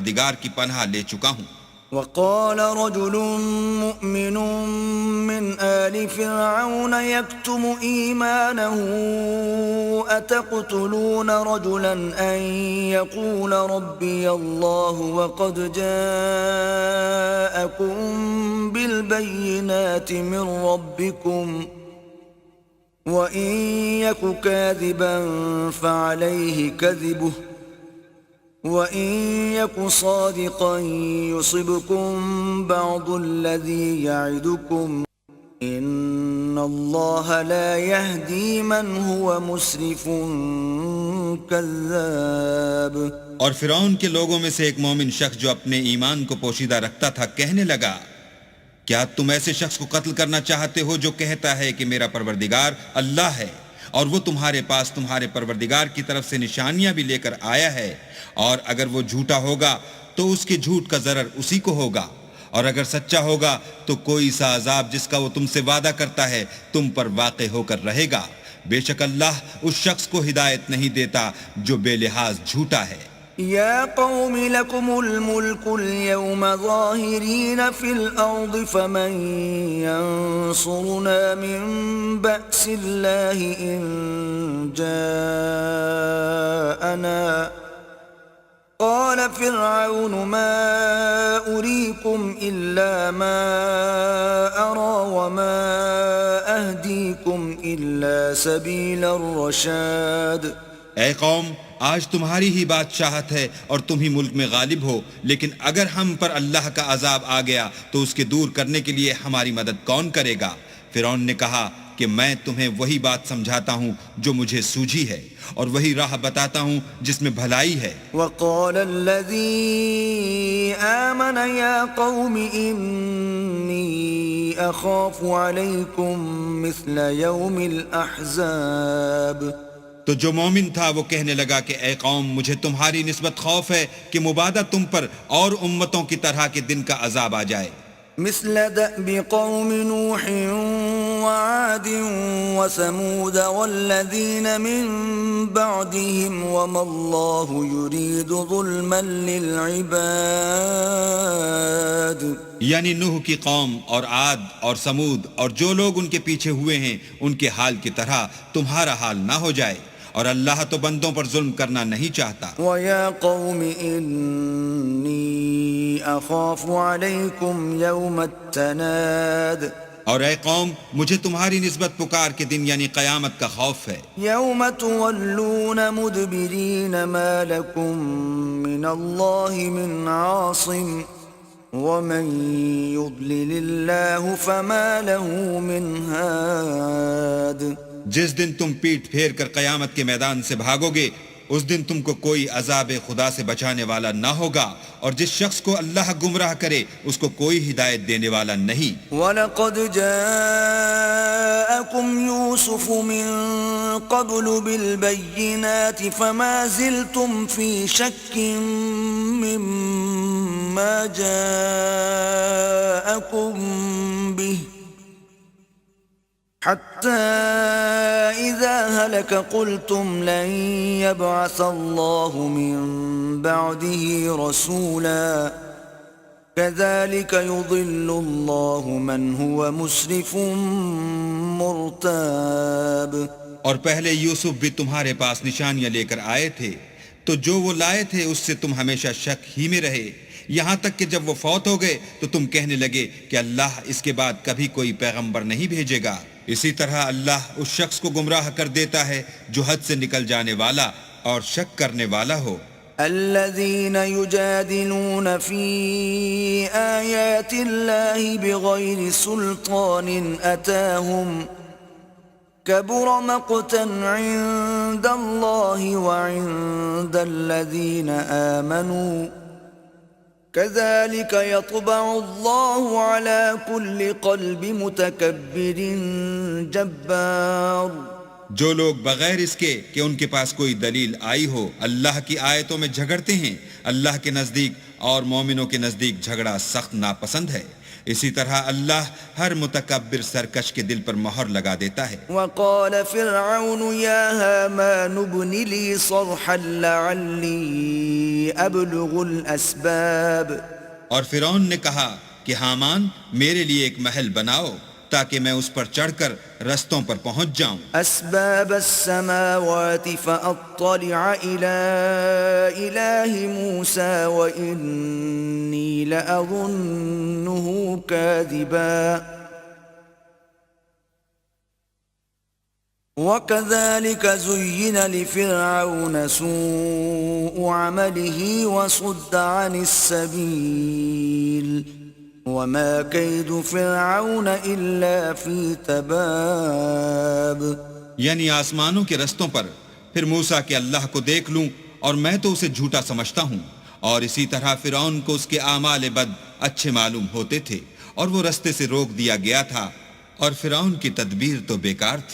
پروردگار کی پناہ لے چکا ہوں۔ وقال رجل مؤمن من آل فرعون يكتم إيمانه أتقتلون رجلا أن يقول ربي الله وقد جاءكم بالبينات من ربكم وإن يك كاذبا فعليه كذبه وَإِن يَكُ صَادِقًا يُصِبْكُم بَعْضُ الَّذِي يَعِدُكُمْ إِنَّ اللَّهَ لَا يَهْدِي مَنْ هُوَ مُسْرِفٌ كَذَّابٌ۔ اور فرعون کے لوگوں میں سے ایک مومن شخص جو اپنے ایمان کو پوشیدہ رکھتا تھا کہنے لگا، کیا تم ایسے شخص کو قتل کرنا چاہتے ہو جو کہتا ہے کہ میرا پروردگار اللہ ہے، اور وہ تمہارے پاس تمہارے پروردگار کی طرف سے نشانیاں بھی لے کر آیا ہے، اور اگر وہ جھوٹا ہوگا تو اس کے جھوٹ کا ضرر اسی کو ہوگا، اور اگر سچا ہوگا تو کوئی سا عذاب جس کا وہ تم سے وعدہ کرتا ہے تم پر واقع ہو کر رہے گا۔ بے شک اللہ اس شخص کو ہدایت نہیں دیتا جو بے لحاظ جھوٹا ہے۔ يا قوم لكم الملك اليوم ظاهرين في الأرض فمن ينصرنا من بأس الله إن جاءنا قال فرعون ما أريكم إلا ما أرى وما أهديكم إلا سبيل الرشاد۔ اے قوم، آج تمہاری ہی بادشاہت ہے اور تم ہی ملک میں غالب ہو، لیکن اگر ہم پر اللہ کا عذاب آ گیا تو اس کے دور کرنے کے لیے ہماری مدد کون کرے گا؟ فرعون نے کہا کہ میں تمہیں وہی بات سمجھاتا ہوں جو مجھے سوجھی ہے، اور وہی راہ بتاتا ہوں جس میں بھلائی ہے۔ وقال الذي آمن يا قوم إني أخاف عليكم مثل يوم الأحزاب۔ تو جو مومن تھا وہ کہنے لگا کہ اے قوم، مجھے تمہاری نسبت خوف ہے کہ مبادہ تم پر اور امتوں کی طرح کے دن کا عذاب آ جائے۔ مثل دأب قوم نوح وعاد وثمود والذين من بعدهم وما الله يريد ظلما للعباد۔ یعنی نوح کی قوم اور عاد اور سمود اور جو لوگ ان کے پیچھے ہوئے ہیں ان کے حال کی طرح تمہارا حال نہ ہو جائے، اور اللہ تو بندوں پر ظلم کرنا نہیں چاہتا۔ وَيَا قَوْمِ إِنِّي أَخَافُ عَلَيْكُمْ يَوْمَ التَّنَادِ۔ اور اے قوم، مجھے تمہاری نسبت پکار کے دن یعنی قیامت کا خوف ہے۔ يَوْمَ تُوَلُّونَ مُدْبِرِينَ مَا لَكُمْ مِنَ اللَّهِ مِنْ عَاصِمٍ وَمَنْ يُضْلِلِ اللَّهُ فَمَا لَهُ مِنْ هَادٍ۔ جس دن تم پیٹ پھیر کر قیامت کے میدان سے بھاگو گے، اس دن تم کو کوئی عذاب خدا سے بچانے والا نہ ہوگا، اور جس شخص کو اللہ گمراہ کرے اس کو کوئی ہدایت دینے والا نہیں۔ وَلَقَدْ جَاءَكُمْ يُوسُفُ مِنْ قَبْلُ بِالْبَيِّنَاتِ فَمَا زِلْتُمْ فِي شَكٍّ مِّمَّا جَاءَكُمْ بِهِ حتى إذا هلك قلتم لن يبعث الله من بعده رسولا كذلك يضل الله من هو مسرف مرتاب۔ اور پہلے یوسف بھی تمہارے پاس نشانیاں لے کر آئے تھے، تو جو وہ لائے تھے اس سے تم ہمیشہ شک ہی میں رہے، یہاں تک کہ جب وہ فوت ہو گئے تو تم کہنے لگے کہ اللہ اس کے بعد کبھی کوئی پیغمبر نہیں بھیجے گا۔ اسی طرح اللہ اس شخص کو گمراہ کر دیتا ہے جو حد سے نکل جانے والا اور شک کرنے والا ہو۔ الذين يجادلون في آيات الله بغير سلطان أتاهم كبر مقتا عند الله وعند الذين آمنوا كذلك يطبع الله على كل قلب متكبر جبار۔ جو لوگ بغیر اس کے کہ ان کے پاس کوئی دلیل آئی ہو اللہ کی آیتوں میں جھگڑتے ہیں، اللہ کے نزدیک اور مومنوں کے نزدیک جھگڑا سخت ناپسند ہے. اسی طرح اللہ ہر متکبر سرکش کے دل پر مہر لگا دیتا ہے. وقال فرعون يا هامان ابن لي صرحا لعلي أبلغ الأسباب. اور فرعون نے کہا کہ حامان میرے لیے ایک محل بناؤ تاکہ میں اس پر چڑھ کر رستوں پر پہنچ جاؤں. أسباب السماوات فأطلع إلى إله موسى وإني لأظنه كاذبا. وكذلك زين لفرعون سوء عمله وصد عن السبيل وما كيد فرعون إلا في تباب. یعنی آسمانوں کے رستوں پر پھر موسیٰ کہ اللہ کو دیکھ لوں اور میں تو اسے جھوٹا سمجھتا ہوں، اور اسی طرح فرعون کو اس کے اعمال بد اچھے معلوم ہوتے تھے اور وہ رستے سے روک دیا گیا تھا، اور فرعون کی تدبیر تو بیکار تھی.